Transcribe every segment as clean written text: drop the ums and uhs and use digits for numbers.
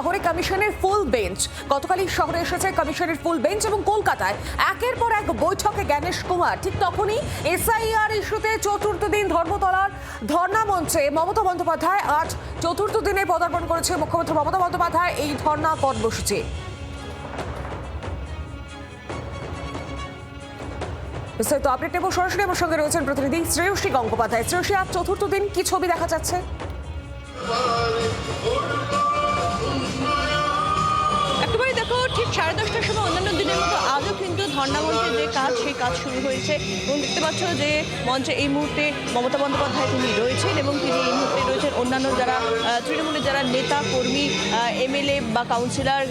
শহরে কমিশনের ফুল বেঞ্চ। গতকালই শহরে এসেছে কমিশনের ফুল বেঞ্চ এবং কলকাতায় একের পর এক বৈঠকে জ্ঞানেশ কুমার। ঠিক তখনই এসআইআর ইস্যুতে চতুর্থ দিন ধর্মতলার ধর্ণা মঞ্চে মমতা বন্দ্যোপাধ্যায়। আজ চতুর্থ দিনে পদার্পণ করেছে মুখ্যমন্ত্রী মমতা বন্দ্যোপাধ্যায় এই ধর্ণা কর্মসূচি। বিস্তারিত আপডেট নেব সরাসরি আমার সঙ্গে রয়েছেন প্রতিনিধি শ্রেয়সী গঙ্গোপাধ্যায়। শ্রেয়সী, আজ চতুর্থ দিন কি ছবি দেখা যাচ্ছে? একেবারে দেখো, ঠিক 10:30টার সময় অন্যান্য দিনের মতো আজও কিন্তু ধর্ণামঞ্চের যে কাজ, সেই কাজ শুরু হয়েছে এবং দেখতে পাচ্ছ যে মঞ্চে এই মুহূর্তে মমতা বন্দ্যোপাধ্যায় তিনি রয়েছেন এবং তিনি এই মুহূর্তে রয়েছেন অন্যান্য যারা তৃণমূলের যারা নেতা কর্মী, এমএলএ বা কাউন্সিলর,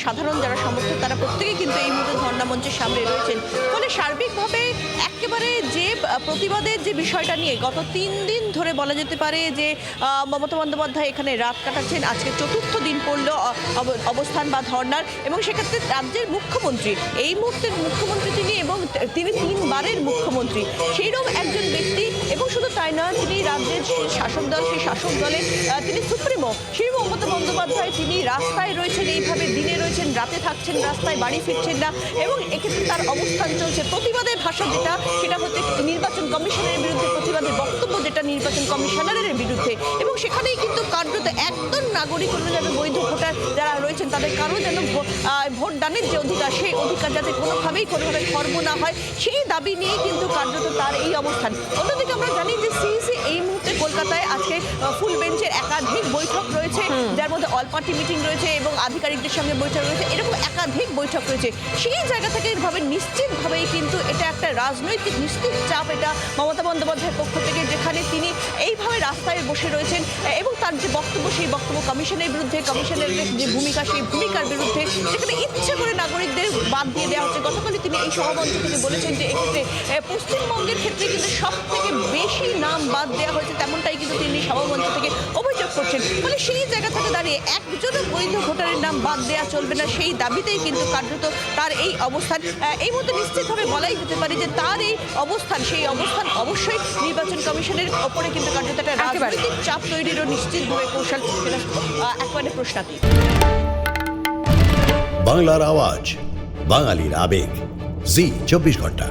সাধারণ যারা সমর্থক, তারা প্রত্যেকেই কিন্তু এই মুহূর্তে ধর্ণামঞ্চের সামনে রয়েছেন। ফলে সার্বিকভাবে একেবারে যে প্রতিবাদের যে বিষয়টা নিয়ে গত 3 দিন ধরে বলা যেতে পারে যে মমতা বন্দ্যোপাধ্যায় এখানে রাত কাটাচ্ছেন। আজকে চতুর্থ দিন পড়ল অবস্থান বা ধর্নার, এবং সেক্ষেত্রে রাজ্যের মুখ্যমন্ত্রী, এই মুহূর্তের মুখ্যমন্ত্রী তিনি, এবং তিনি 3 বারের মুখ্যমন্ত্রী, সেইরকম একজন ব্যক্তি। এবং শুধু তাই নয়, তিনি রাজ্যের শাসক দল, সেই শাসক দলে তিনি সুপ্রিমো, সেই মমতা বন্দ্যোপাধ্যায় তিনি রাস্তায় রয়েছেন, এইভাবে দিনে রয়েছেন, রাতে থাকছেন রাস্তায়, বাড়ি ফিরছেন না। এবং এক্ষেত্রে তার অবস্থান চলছে প্রতিবাদের ভাষা যেটা, সেটা হচ্ছে নির্বাচন কমিশনের বিরুদ্ধে প্রতিবাদের বক্তব্য, যেটা নির্বাচন কমিশনারের বিরুদ্ধে। এবং সেখানেই কিন্তু কার্যত একজন নাগরিক, অন্য যারা বৈধ ভোটার যারা রয়েছেন, তাদের কারো যেন ভোট দানের যে অধিকার, সেই অধিকার যাতে কোনোভাবে খর্ব না হয়, সেই দাবি নিয়ে কিন্তু কার্যত তার এই অবস্থান। অন্যদিকে আমরা জানি যে সিইসি এই মুহূর্তে কলকাতায় আজকে ফুল বেঞ্চের একাধিক বৈঠক রয়েছে, যার মধ্যে অল পার্টি মিটিং রয়েছে এবং আধিকারিকদের সঙ্গে বৈঠক রয়েছে, এরকম একাধিক বৈঠক রয়েছে। সেই জায়গা থেকে এভাবে নিশ্চিতভাবেই কিন্তু এটা একটা রাজনৈতিক নিশ্চিত চাপ, এটা মমতা বন্দ্যোপাধ্যায়ের পক্ষ থেকে, যেখানে তিনি এইভাবে রাস্তায় বসে রয়েছেন এবং তার যে বক্তব্য, সেই বক্তব্য কমিশনের বিরুদ্ধে, কমিশনের যে ভূমিকা, সেই ভূমিকার বিরুদ্ধে, যেখানে ইচ্ছে করে নাগরিকদের বাদ দিয়ে দেওয়া হচ্ছে। গতকালই তিনি এই সভামঞ্চ থেকে বলেছেন যে এক্ষেত্রে পশ্চিমবঙ্গের ক্ষেত্রে কিন্তু সব থেকে বেশি নাম বাদ দেওয়া হয়েছে, তেমনটাই কিন্তু তিনি সভামঞ্চ থেকে অভিযোগ করছেন। ফলে সেই জায়গা থেকে দাঁড়িয়ে একজনও বৈধ ভোটারের নাম বাদ দেওয়া চলবে না, সেই দাবিতেই কিন্তু কার্যত তার এই অবস্থান। এই মুহূর্তে নিশ্চিতভাবে বলাই যেতে পারে যে তার এই অবস্থান, সেই অবস্থান অবশ্যই নির্বাচন কমিশনের ওপরে কিন্তু কার্যত একটা রাজনৈতিক চাপ তৈরিরও নিশ্চিতভাবে কৌশল, একেবারে প্রশ্নাতীত। বাংলার আওয়াজ, বাঙালির আবেগ, জি 24 ঘন্টা।